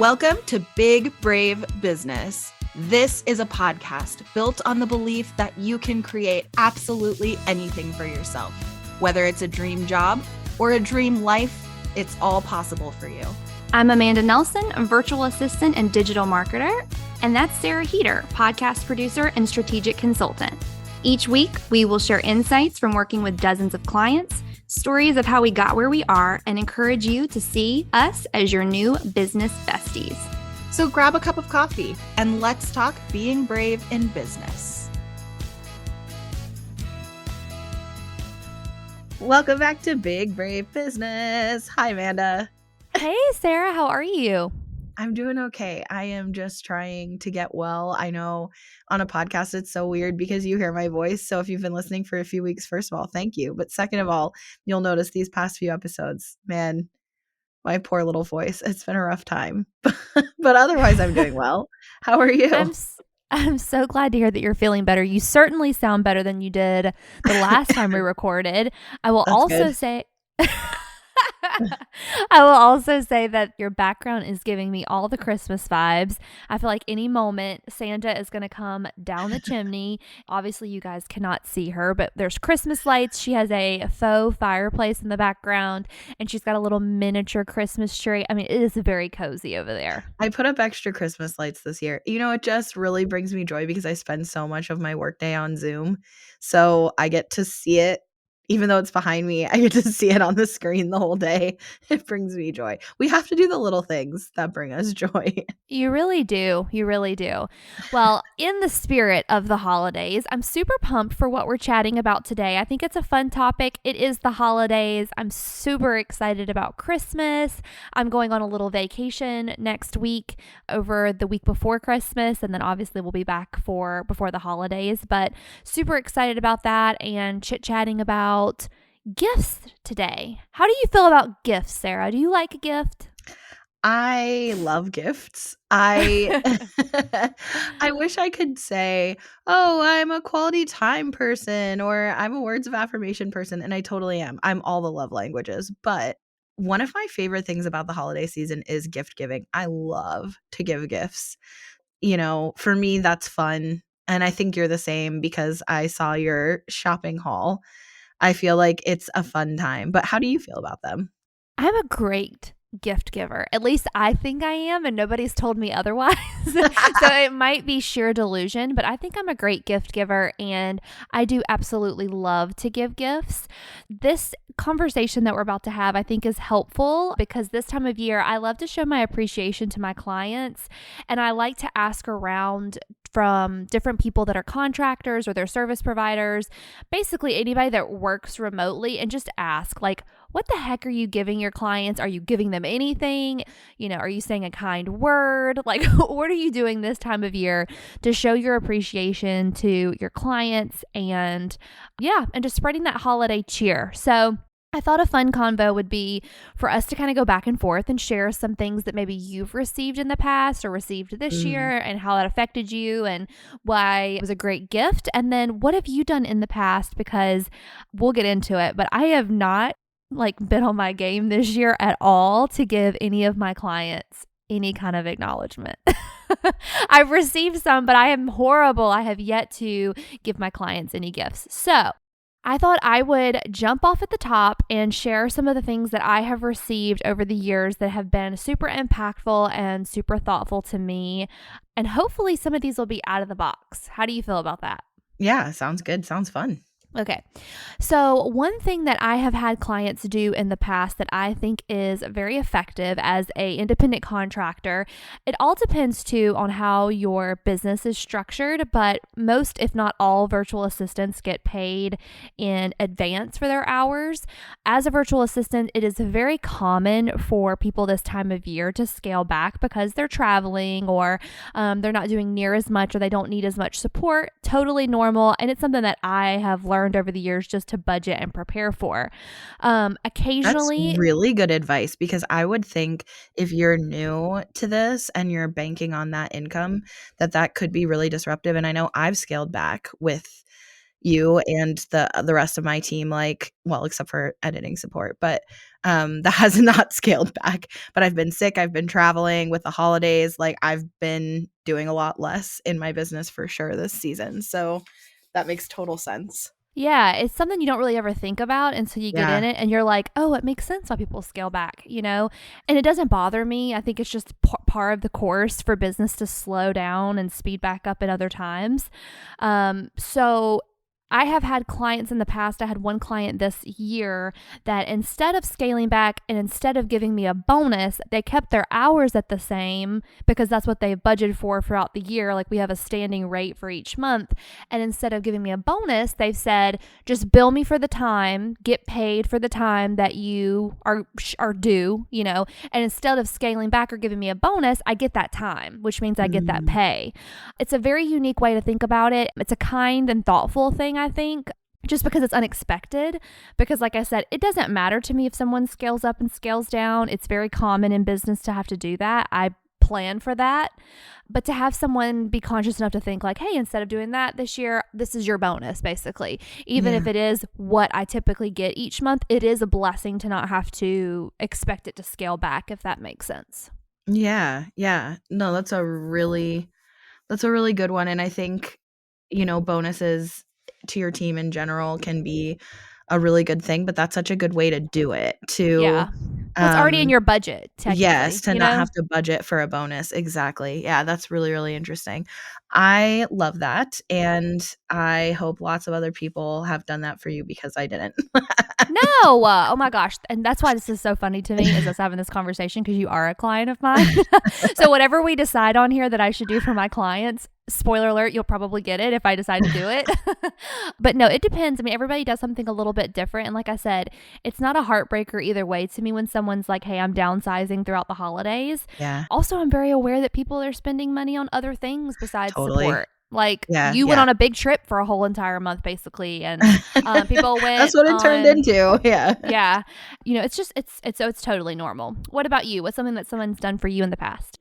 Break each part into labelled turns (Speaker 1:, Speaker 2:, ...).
Speaker 1: Welcome to Big Brave Business. This is a podcast built on the belief that you can create absolutely anything for yourself. Whether it's a dream job or a dream life, it's all possible for you.
Speaker 2: I'm Amanda Nelson, a virtual assistant and digital marketer, and that's Sarah Heater, podcast producer and strategic consultant. Each week, we will share insights from working with dozens of clients, stories of how we got where we are, and encourage you to see us as your new business besties.
Speaker 1: So grab a cup of coffee and let's talk being brave in business. Welcome back to Big Brave Business. Hi, Amanda.
Speaker 2: Hey, Sarah, how are you?
Speaker 1: I'm doing okay. I am just trying to get well. I know on a podcast, it's so weird because you hear my voice. So if you've been listening for a few weeks, first of all, thank you. But second of all, you'll notice these past few episodes, man, my poor little voice. It's been a rough time, but otherwise I'm doing well. How are you?
Speaker 2: I'm so glad to hear that you're feeling better. You certainly sound better than you did the last time we recorded. I will
Speaker 1: That's
Speaker 2: also
Speaker 1: good.
Speaker 2: say I will also say that your background is giving me all the Christmas vibes. I feel like any moment Santa is going to come down the chimney. Obviously, you guys cannot see her, but there's Christmas lights. She has a faux fireplace in the background, and she's got a little miniature Christmas tree. I mean, it is very cozy over there.
Speaker 1: I put up extra Christmas lights this year. You know, it just really brings me joy because I spend so much of my workday on Zoom. So I get to see it. Even though it's behind me, I get to see it on the screen the whole day. It brings me joy. We have to do the little things that bring us joy.
Speaker 2: You really do. You really do. Well, in the spirit of the holidays, I'm super pumped for what we're chatting about today. I think it's a fun topic. It is the holidays. I'm super excited about Christmas. I'm going on a little vacation next week over the week before Christmas, and then obviously we'll be back for before the holidays, but super excited about that and chit-chatting about gifts today. How do you feel about gifts, Sarah? Do you like a gift?
Speaker 1: I love gifts. I wish I could say, "Oh, I'm a quality time person," or "I'm a words of affirmation person," and I totally am. I'm all the love languages, but one of my favorite things about the holiday season is gift giving. I love to give gifts. You know, for me, that's fun, and I think you're the same because I saw your shopping haul. I feel like it's a fun time, but how do you feel about them?
Speaker 2: I'm a great gift giver. At least I think I am, and nobody's told me otherwise. So it might be sheer delusion, but I think I'm a great gift giver, and I do absolutely love to give gifts. This conversation that we're about to have, I think, is helpful because this time of year, I love to show my appreciation to my clients, and I like to ask around from different people that are contractors or their service providers, basically anybody that works remotely, and just ask, like, what the heck are you giving your clients? Are you giving them anything? You know, are you saying a kind word? Like, what are you doing this time of year to show your appreciation to your clients and just spreading that holiday cheer? So I thought a fun convo would be for us to kind of go back and forth and share some things that maybe you've received in the past or received this year and how that affected you and why it was a great gift. And then what have you done in the past? Because we'll get into it, but I have not been on my game this year at all to give any of my clients any kind of acknowledgement. I've received some, but I am horrible. I have yet to give my clients any gifts. So I thought I would jump off at the top and share some of the things that I have received over the years that have been super impactful and super thoughtful to me. And hopefully some of these will be out of the box. How do you feel about that?
Speaker 1: Yeah, sounds good. Sounds fun.
Speaker 2: Okay. So one thing that I have had clients do in the past that I think is very effective as a independent contractor, it all depends too on how your business is structured, but most, if not all, virtual assistants get paid in advance for their hours. As a virtual assistant, it is very common for people this time of year to scale back because they're traveling or they're not doing near as much or they don't need as much support. Totally normal. And it's something that I have learned over the years just to budget and prepare for. Occasionally,
Speaker 1: that's really good advice because I would think if you're new to this and you're banking on that income, that could be really disruptive. And I know I've scaled back with, you and the rest of my team, like well, except for editing support, but, that has not scaled back. But I've been sick, I've been traveling with the holidays, like, I've been doing a lot less in my business for sure this season, so that makes total sense.
Speaker 2: Yeah, it's something you don't really ever think about until you get in
Speaker 1: Yeah.
Speaker 2: it and you're like, "Oh, it makes sense why people scale back," you know? And it doesn't bother me. I think it's just part of the course for business to slow down and speed back up at other times. So I have had clients in the past. I had one client this year that instead of scaling back and instead of giving me a bonus, they kept their hours at the same because that's what they've budgeted for throughout the year. Like we have a standing rate for each month. And instead of giving me a bonus, they've said, just bill me for the time, get paid for the time that you are due, you know, and instead of scaling back or giving me a bonus, I get that time, which means I get that
Speaker 1: Mm.
Speaker 2: pay. It's a very unique way to think about it. It's a kind and thoughtful thing, I think. Just because it's unexpected. Because, like I said, it doesn't matter to me if someone scales up and scales down. It's very common in business to have to do that. I plan for that. But to have someone be conscious enough to think, like, hey, instead of doing that this year, this is your bonus, basically. Even if
Speaker 1: Yeah.
Speaker 2: it is what I typically get each month, it is a blessing to not have to expect it to scale back, if that makes sense.
Speaker 1: Yeah, yeah. No, that's a really good one, and I think, bonuses to your team in general can be a really good thing, but that's such a good way to do it, to,
Speaker 2: Yeah. Well, it's already in
Speaker 1: um
Speaker 2: your budget,
Speaker 1: yes,
Speaker 2: technically,
Speaker 1: to
Speaker 2: you
Speaker 1: not
Speaker 2: know?
Speaker 1: have to budget for a bonus, exactly. Yeah, that's really, really interesting. I love that, and I hope lots of other people have done that for you because I didn't.
Speaker 2: No! Oh my gosh, and that's why this is so funny to me is us having this conversation because you are a client of mine. So whatever we decide on here that I should do for my clients, spoiler alert, you'll probably get it if I decide to do it. But no, it depends. I mean, everybody does something a little bit different, and like I said, it's not a heartbreaker either way to me when someone's like, "Hey, I'm downsizing throughout the holidays."
Speaker 1: Yeah,
Speaker 2: Also, I'm very aware that people are spending money on other things besides
Speaker 1: totally.
Speaker 2: support. Like,
Speaker 1: Yeah,
Speaker 2: you went
Speaker 1: yeah.
Speaker 2: on a big trip for a whole entire month, basically, and, people
Speaker 1: That's
Speaker 2: went
Speaker 1: what it turned
Speaker 2: on
Speaker 1: into, yeah.
Speaker 2: yeah. You know, it's just it's so it's totally normal. What about you? What's something that someone's done for you in the past?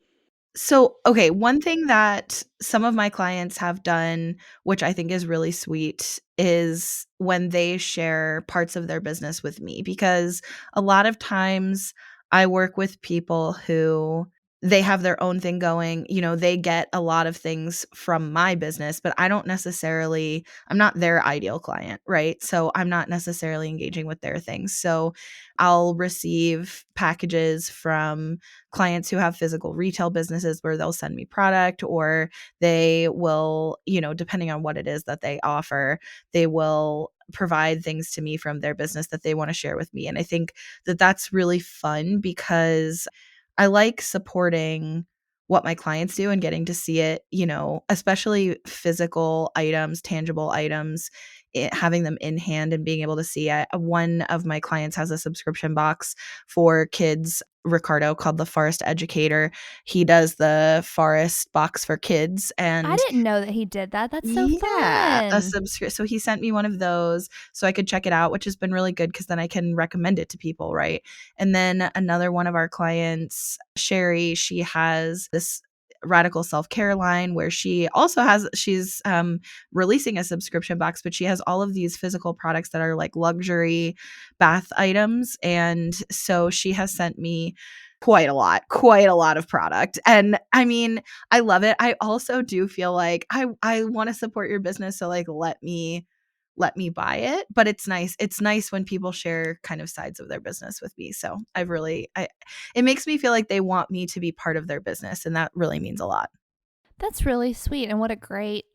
Speaker 1: So, okay, one thing that some of my clients have done, which I think is really sweet, is when they share parts of their business with me because a lot of times I work with people who they have their own thing going, they get a lot of things from my business, but I'm not their ideal client, right? So I'm not necessarily engaging with their things. So I'll receive packages from clients who have physical retail businesses where they'll send me product, or they will, depending on what it is that they offer, they will provide things to me from their business that they want to share with me. And I think that that's really fun because I like supporting what my clients do and getting to see it, especially physical items, tangible items, having them in hand and being able to see. One of my clients has a subscription box for kids, Ricardo, called the Forest Educator. He does the forest box for kids,
Speaker 2: I
Speaker 1: and
Speaker 2: didn't know that he did that. That's so
Speaker 1: yeah,
Speaker 2: fun.
Speaker 1: so he sent me one of those so I could check it out, which has been really good because then I can recommend it to people, right? And then another one of our clients, Sherry, she has this radical self-care line where she's releasing a subscription box, but she has all of these physical products that are like luxury bath items. And so she has sent me quite a lot of product. And I mean, I love it. I also do feel like I wanna support your business, so, like, let me buy it, but it's nice. It's nice when people share kind of sides of their business with me, so I've really I it makes me feel like they want me to be part of their business, and that really means a lot.
Speaker 2: That's really sweet and what a great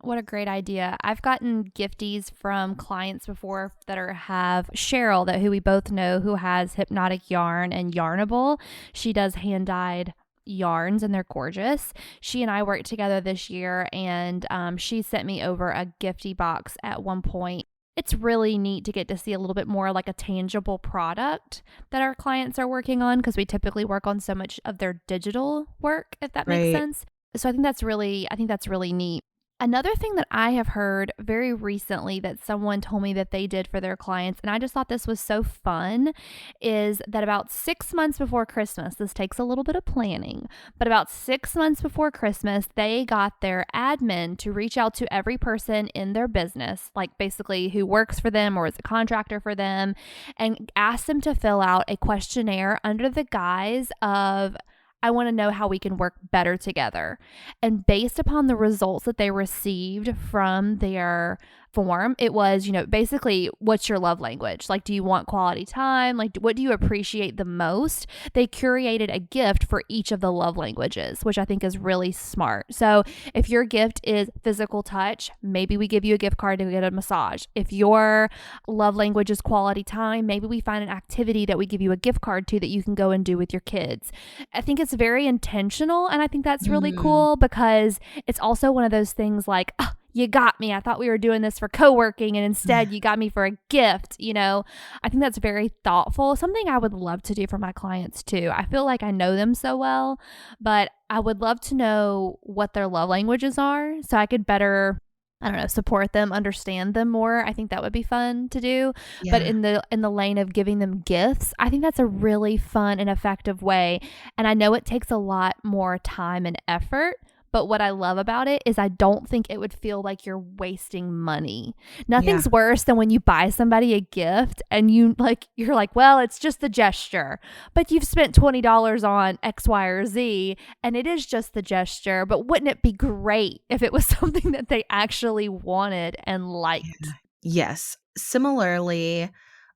Speaker 2: idea. I've gotten gifties from clients before that have Cheryl that who we both know who has Hypnotic Yarn and Yarnable. She does hand dyed yarns and they're gorgeous. She and I worked together this year and she sent me over a gifty box at one point. It's really neat to get to see a little bit more like a tangible product that our clients are working on because we typically work on so much of their digital work, if that makes
Speaker 1: Right.
Speaker 2: sense. So I think that's really neat. Another thing that I have heard very recently that someone told me that they did for their clients, and I just thought this was so fun, is that about 6 months before Christmas, this takes a little bit of planning, but about 6 months before Christmas, they got their admin to reach out to every person in their business, like basically who works for them or is a contractor for them, and ask them to fill out a questionnaire under the guise of, I want to know how we can work better together. And based upon the results that they received from their form, it was, basically, what's your love language? Like, do you want quality time? Like, what do you appreciate the most? They curated a gift for each of the love languages, which I think is really smart. So, if your gift is physical touch, maybe we give you a gift card to get a massage. If your love language is quality time, maybe we find an activity that we give you a gift card to that you can go and do with your kids. I think it's very intentional, and I think that's really
Speaker 1: Mm,
Speaker 2: cool because it's also one of those things like, oh, you got me. I thought we were doing this for co-working and instead you got me for a gift, I think that's very thoughtful. Something I would love to do for my clients too. I feel like I know them so well, but I would love to know what their love languages are so I could better, I don't know, support them, understand them more. I think that would be fun to do. But
Speaker 1: yeah.
Speaker 2: in the lane of giving them gifts, I think that's a really fun and effective way. And I know it takes a lot more time and effort, but what I love about it is I don't think it would feel like you're wasting money.
Speaker 1: Yeah.
Speaker 2: Nothing's worse than when you buy somebody a gift and you're like, well, it's just the gesture. But you've spent $20 on X, Y, or Z, and it is just the gesture. But wouldn't it be great if it was something that they actually wanted and
Speaker 1: Yeah.
Speaker 2: liked?
Speaker 1: Yes. Similarly,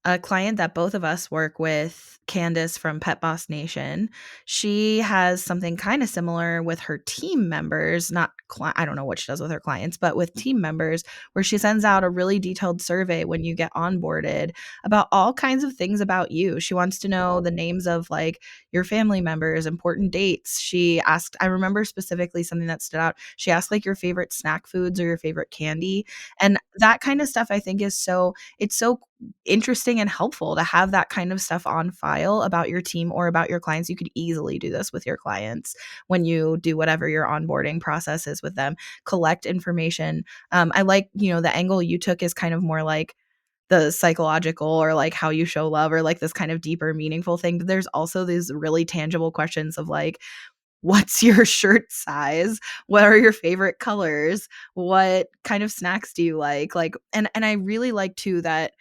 Speaker 1: a client that both of us work with, Candace from Pet Boss Nation, she has something kind of similar with her team members, not I don't know what she does with her clients, but with team members where she sends out a really detailed survey when you get onboarded about all kinds of things about you. She wants to know the names of like your family members, important dates. She asked, I remember specifically something that stood out. She asked like your favorite snack foods or your favorite candy. And that kind of stuff I think is it's so interesting and helpful to have that kind of stuff on file about your team or about your clients. You could easily do this with your clients when you do whatever your onboarding process is with them. Collect information. I like, the angle you took is kind of more like the psychological or like how you show love or like this kind of deeper, meaningful thing. But there's also these really tangible questions of like, what's your shirt size? What are your favorite colors? What kind of snacks do you like? Like, and I really like too that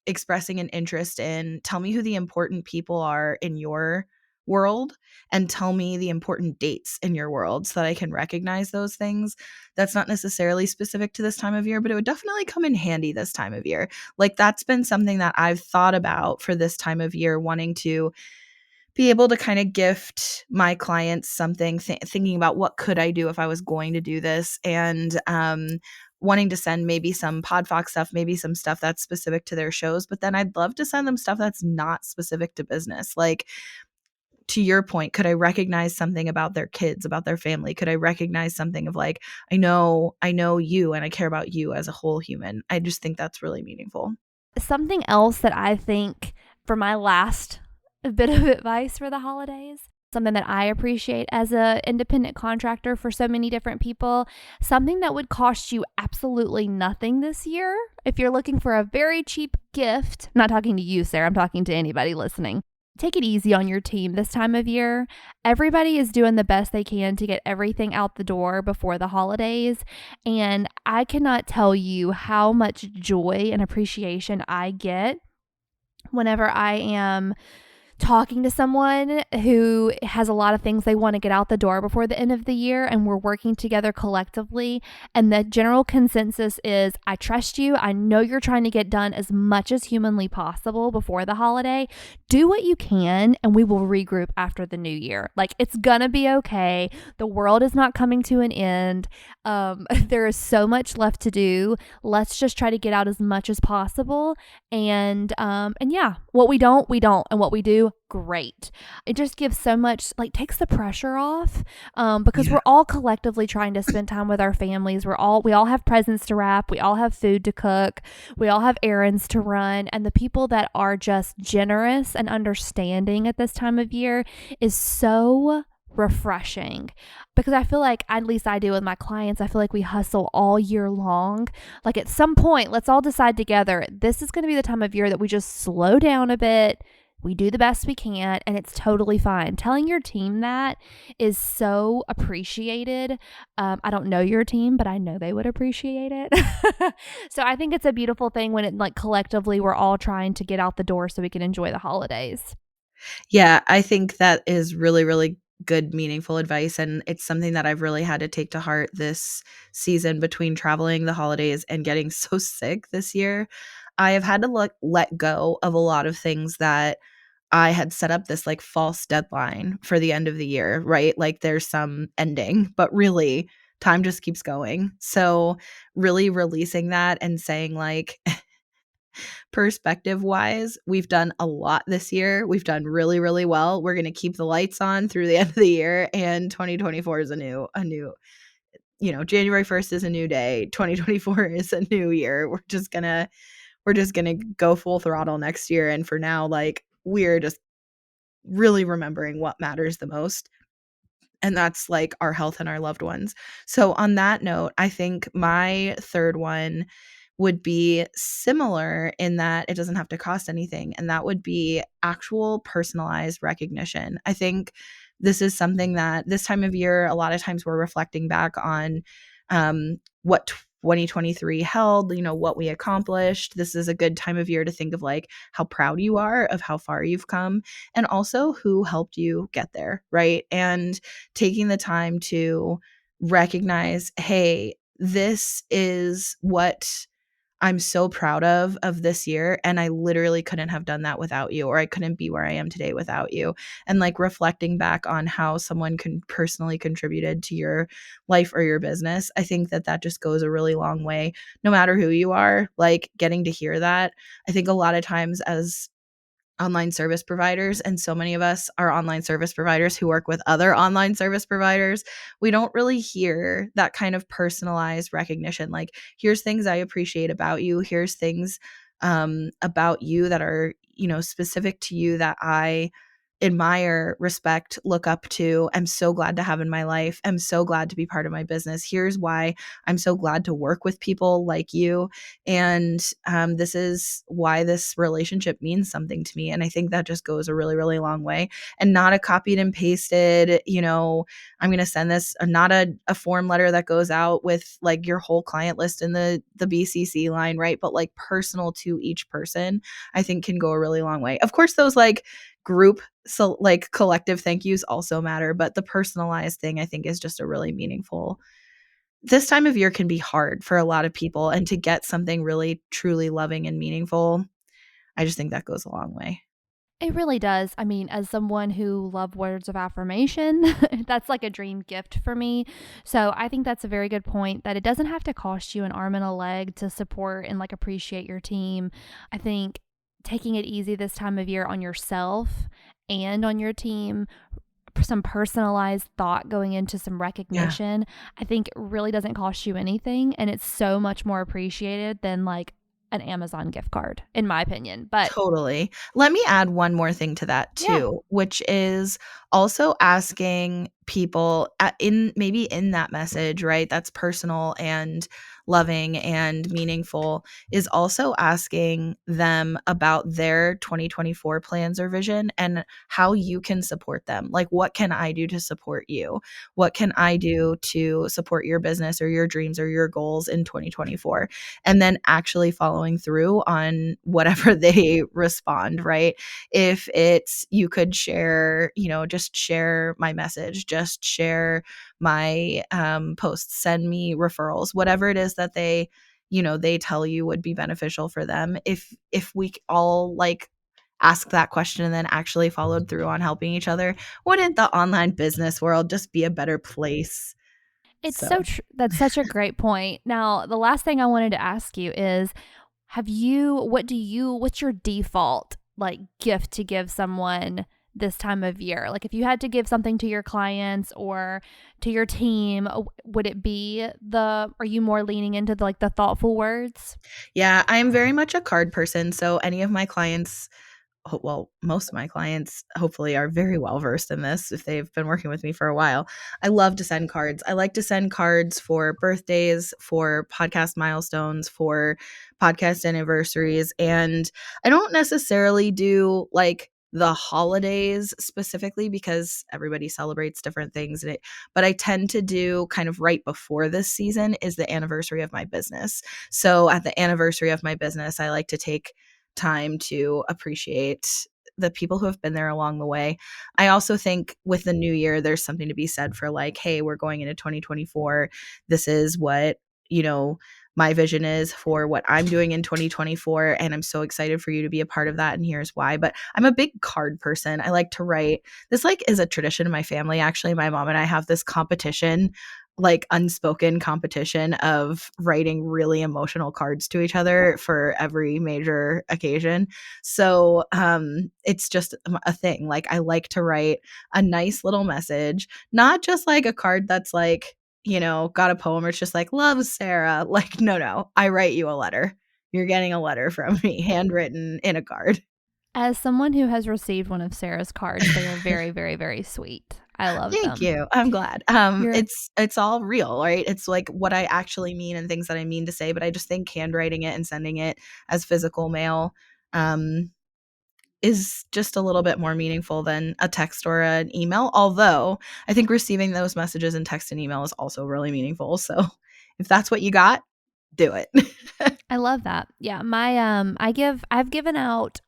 Speaker 1: expressing an interest in tell me who the important people are in your world and tell me the important dates in your world so that I can recognize those things. That's not necessarily specific to this time of year, but it would definitely come in handy this time of year. Like that's been something that I've thought about for this time of year, wanting to be able to kind of gift my clients something, thinking about what could I do if I was going to do this, and wanting to send maybe some Podfox stuff, maybe some stuff that's specific to their shows, but then I'd love to send them stuff that's not specific to business. Like to your point, could I recognize something about their kids, about their family? Could I recognize something of like, I know you and I care about you as a whole human. I just think that's really meaningful.
Speaker 2: Something else that I think for my last bit of advice for the holidays, something that I appreciate as a independent contractor for so many different people, something that would cost you absolutely nothing this year. If you're looking for a very cheap gift, I'm not talking to you, Sarah, I'm talking to anybody listening. Take it easy on your team this time of year. Everybody is doing the best they can to get everything out the door before the holidays. And I cannot tell you how much joy and appreciation I get whenever I am talking to someone who has a lot of things they want to get out the door before the end of the year and we're working together collectively, and the general consensus is I trust you, I know you're trying to get done as much as humanly possible before the holiday. Do what you can and we will regroup after the new year. Like, it's gonna be okay. The world is not coming to an end. There is so much left to do. Let's just try to get out as much as possible, and yeah, what we don't, and what we do, great. It just gives so much, like, takes the pressure off, because
Speaker 1: Yeah.
Speaker 2: we're all collectively trying to spend time with our families. We all have presents to wrap, we all have food to cook, we all have errands to run, and the people that are just generous and understanding at this time of year is so refreshing because I feel like, at least I do with my clients, I feel like we hustle all year long. Like at some point, let's all decide together this is going to be the time of year that we just slow down a bit. We do the best we can, and it's totally fine. Telling your team that is so appreciated. I don't know your team, but I know they would appreciate it. So I think it's a beautiful thing when it like collectively we're all trying to get out the door so we can enjoy the holidays.
Speaker 1: Yeah, I think that is really, really good, meaningful advice, and it's something that I've really had to take to heart this season between traveling, the holidays, and getting so sick this year. I have had to let go of a lot of things that I had set up this, like, false deadline for the end of the year, right? Like, there's some ending, but really, time just keeps going. So, really releasing that and saying, like, perspective wise, we've done a lot this year. We've done really, really well. We're going to keep the lights on through the end of the year, and 2024 is January 1st is a new day. 2024 is a new year. We're just going to go full throttle next year, and for now, like, we're just really remembering what matters the most, and that's like our health and our loved ones. So on that note, I think my third one would be similar in that it doesn't have to cost anything, and that would be actual personalized recognition. I think this is something that this time of year, a lot of times we're reflecting back on what 2023 held, what we accomplished. This is a good time of year to think of like how proud you are of how far you've come and also who helped you get there, right? And taking the time to recognize, hey, this is what I'm so proud of this year, and I literally couldn't have done that without you, or I couldn't be where I am today without you. And like reflecting back on how someone can personally contributed to your life or your business, I think that that just goes a really long way, no matter who you are. Like getting to hear that, I think a lot of times as online service providers, and so many of us are online service providers who work with other online service providers, we don't really hear that kind of personalized recognition. Like, here's things I appreciate about you, here's things about you that are, specific to you that I admire, respect, look up to, I'm so glad to have in my life, I'm so glad to be part of my business, here's why I'm so glad to work with people like you, and this is why this relationship means something to me. And I think that just goes a really, really long way, and not a copied and pasted, I'm going to send this, not a form letter that goes out with like your whole client list in the BCC line, right? But like personal to each person, I think can go a really long way. Of course, those like group, so like collective thank yous also matter, but the personalized thing I think is just a really meaningful. This time of year can be hard for a lot of people, and to get something really truly loving and meaningful, I just think that goes a long way.
Speaker 2: It really does. I mean, as someone who love words of affirmation, that's like a dream gift for me. So I think that's a very good point that it doesn't have to cost you an arm and a leg to support and like appreciate your team. I think taking it easy this time of year on yourself and on your team, some personalized thought going into some
Speaker 1: Yeah.
Speaker 2: recognition, I think really doesn't cost you anything. And it's so much more appreciated than like an Amazon gift card, in my opinion. But
Speaker 1: Totally. Let me add one more thing to that
Speaker 2: yeah,
Speaker 1: too, which is also asking people in maybe in that message, right? That's personal and loving and meaningful, is also asking them about their 2024 plans or vision and how you can support them. Like, what can I do to support you? What can I do to support your business or your dreams or your goals in 2024? And then actually following through on whatever they respond, right? If it's you could share, just share my message, just share my posts, send me referrals, whatever it is that they tell you would be beneficial for them. If we all like ask that question and then actually followed through on helping each other, wouldn't the online business world just be a better place?
Speaker 2: it's so
Speaker 1: So
Speaker 2: true. That's such a great point. Now, the last thing I wanted to ask you is what's your default like gift to give someone this time of year? Like if you had to give something to your clients or to your team, would it be are you more leaning into the thoughtful words?
Speaker 1: yeah, I am very much a card person. So any of my clients well, most of my clients hopefully are very well versed in this if they've been working with me for a while. I love to send cards. I like to send cards for birthdays, for podcast milestones, for podcast anniversaries. And I don't necessarily do like the holidays specifically because everybody celebrates different things but I tend to do kind of right before this season is the anniversary of my business. So at the anniversary of my business, I like to take time to appreciate the people who have been there along the way. I also think with the new year, there's something to be said for like, hey, we're going into 2024. This is what, my vision is for what I'm doing in 2024. And I'm so excited for you to be a part of that. And here's why. But I'm a big card person. I like to write. This like is a tradition in my family. Actually, my mom and I have this competition, like unspoken competition of writing really emotional cards to each other for every major occasion. So it's just a thing. Like I like to write a nice little message, not just like a card that's like, got a poem or it's just like, love Sarah. Like, no, I write you a letter. You're getting a letter from me, handwritten in a card.
Speaker 2: As someone who has received one of Sarah's cards, they are very, very, very sweet. I love
Speaker 1: Thank
Speaker 2: them.
Speaker 1: you. I'm glad.
Speaker 2: You're
Speaker 1: It's all real, right? It's like what I actually mean and things that I mean to say, but I just think handwriting it and sending it as physical mail is just a little bit more meaningful than a text or an email. Although I think receiving those messages in text and email is also really meaningful. So if that's what you got, do it.
Speaker 2: I love that. Yeah, I've given out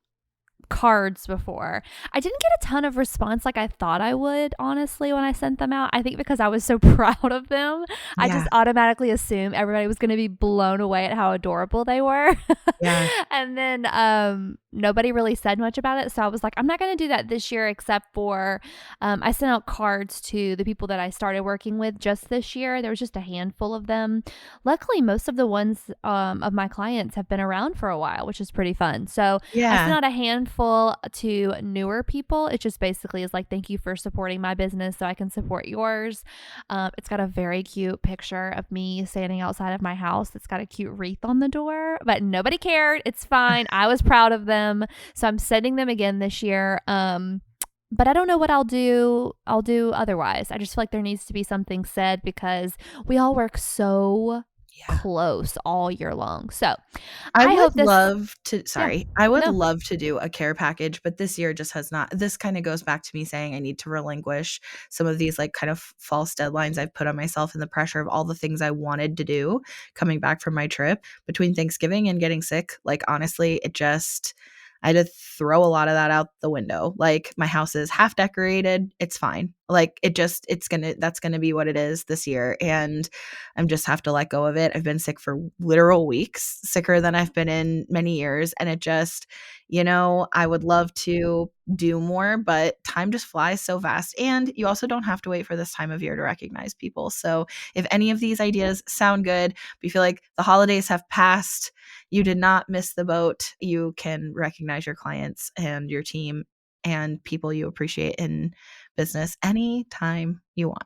Speaker 2: cards before. I didn't get a ton of response like I thought I would, honestly, when I sent them out. I think because I was so proud of them, I
Speaker 1: Yeah.
Speaker 2: just automatically assumed everybody was going to be blown away at how adorable they were.
Speaker 1: Yeah.
Speaker 2: And then nobody really said much about it. So I was like, I'm not going to do that this year, except for I sent out cards to the people that I started working with just this year. There was just a handful of them. Luckily, most of the ones of my clients have been around for a while, which is pretty fun. So I sent
Speaker 1: Yeah.
Speaker 2: out a handful to newer people. It just basically is like, thank you for supporting my business so I can support yours. It's got a very cute picture of me standing outside of my house. It's got a cute wreath on the door, but nobody cared. It's fine. I was proud of them. So I'm sending them again this year. But I don't know what I'll do otherwise. I just feel like there needs to be something said because we all work so
Speaker 1: Yeah.
Speaker 2: close all year long. So
Speaker 1: I
Speaker 2: I
Speaker 1: would
Speaker 2: hope this,
Speaker 1: love to
Speaker 2: yeah,
Speaker 1: I would
Speaker 2: no,
Speaker 1: love to do a care package, but this year just has not. This kind of goes back to me saying I need to relinquish some of these like kind of false deadlines I've put on myself and the pressure of all the things I wanted to do coming back from my trip between Thanksgiving and getting sick. Like honestly, I had to throw a lot of that out the window. Like my house is half decorated. It's fine. Like that's gonna be what it is this year. And I'm just have to let go of it. I've been sick for literal weeks, sicker than I've been in many years. And it just, I would love to do more, but time just flies so fast. And you also don't have to wait for this time of year to recognize people. So if any of these ideas sound good, but you feel like the holidays have passed, you did not miss the boat, you can recognize your clients and your team and people you appreciate in business anytime you want.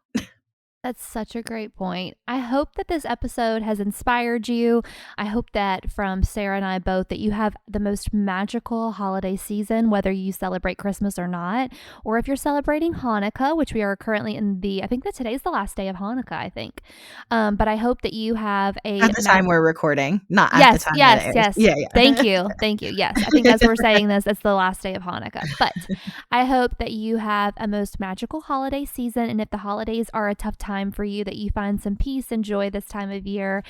Speaker 2: that's such a great point. I hope that this episode has inspired you. I hope that from Sarah and I both that you have the most magical holiday season, whether you celebrate Christmas or not, or if you're celebrating Hanukkah, which we are currently I think that today's the last day of Hanukkah, I think. But I hope that you have
Speaker 1: At the time we're recording, not at the
Speaker 2: Yes,
Speaker 1: time that it
Speaker 2: yes,
Speaker 1: airs.
Speaker 2: yes.
Speaker 1: Yeah, yeah.
Speaker 2: Thank you. Thank you. Yes. I think as we're saying this, it's the last day of Hanukkah. But I hope that you have a most magical holiday season. And if the holidays are a tough time for you, that you find some peace and joy this time of year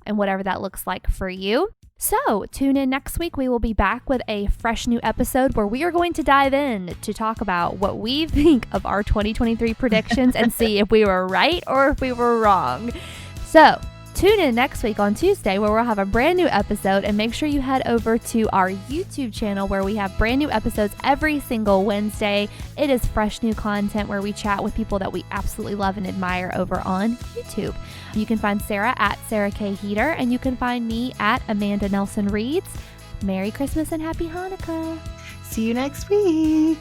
Speaker 2: and whatever that looks like for you. So tune in next week. We will be back with a fresh new episode where we are going to dive in to talk about what we think of our 2023 predictions and see if we were right or if we were wrong. So tune in next week on Tuesday where we'll have a brand new episode, and make sure you head over to our YouTube channel where we have brand new episodes every single Wednesday. It is fresh new content where we chat with people that we absolutely love and admire over on YouTube. You can find Sarah at Sarah K. Heater, and you can find me at Amanda Nelson Reads. Merry Christmas and Happy Hanukkah.
Speaker 1: See you next week.